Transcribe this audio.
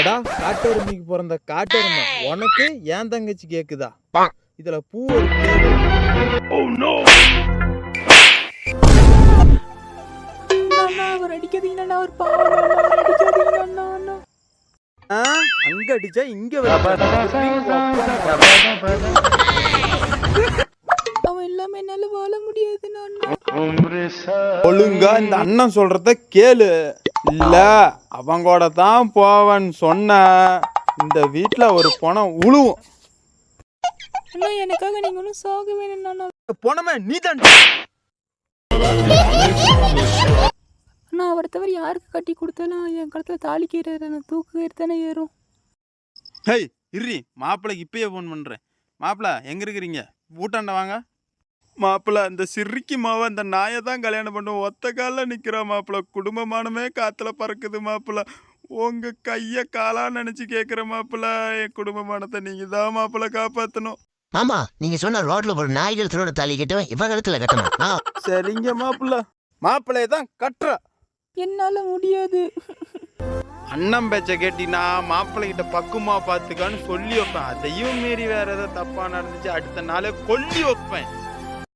ஏடா காட்டெருமைக்கு பிறந்த காட்டெருமை, உனக்கு ஏன் தங்கச்சி கேக்குதா? இதுல பூ ஒரு கேடு. அவர் அடிக்காதீங்கண்ணா, அவர் பாவம் அவர் அடிக்காதீங்கண்ணா. அங்க அடிச்சா இங்க அவன் இல்லாம என்னால வாழ முடியாது. ஒழுங்கா இந்த அண்ணன் சொல்றத கேளு. இல்ல அவங்கோட தான் போவன்னு சொன்ன இந்த வீட்டுல ஒரு பணம் உழுவும். அண்ணா எனக்காக நீங்க ஒன்னும் சாக வேணும்ண்ணா. போனமே நீ தான். அண்ணா அவரை தவிர யாருக்கு கட்டி கொடுத்தாலும் என் கழுத்துல தாலி கீறாரு, தூக்கு கயிறு தானே ஏறும். ஹேய் இர்ரி, மாப்பிள்ளைக்கு இப்பயே ஃபோன் பண்றேன். மாப்பிள்ள எங்க இருக்கிறீங்க? ஊட்டாண்ட வாங்க. மாப்பிள்ள இந்த சிரிக்கி மாவ இந்த நாயை தான் கல்யாணம் பண்ணும். ஒத்த காலில் நிற்கிறா மாப்பிள்ள. குடும்பமானமே காத்துல பறக்குது மாப்பிள்ள. உங்க கைய காலா நினைச்சு கேட்குற மாப்பிள்ள. என் குடும்பமானத்தை நீங்க தான் மாப்பிள்ள காப்பாற்றணும். ஆமா, நீங்க சொன்ன ரோட்ல ஒரு நாய்கள் திருட தாலி கட்டவன் இவ கழுத்துல கட்டணும். சரிங்க மாப்பிள்ள, மாப்பிள்ளைய தான் கட்டுற. என்னால முடியாது. அண்ணன் பேச்ச கேட்டினா மாப்பிள்ளைகிட்ட பக்குமா பார்த்துக்கான்னு சொல்லி வைப்பேன். அதையும் மீறி வேற ஏதாவது தப்பா நடந்துச்சு அடுத்த நாளே கொல்லி வைப்பேன்.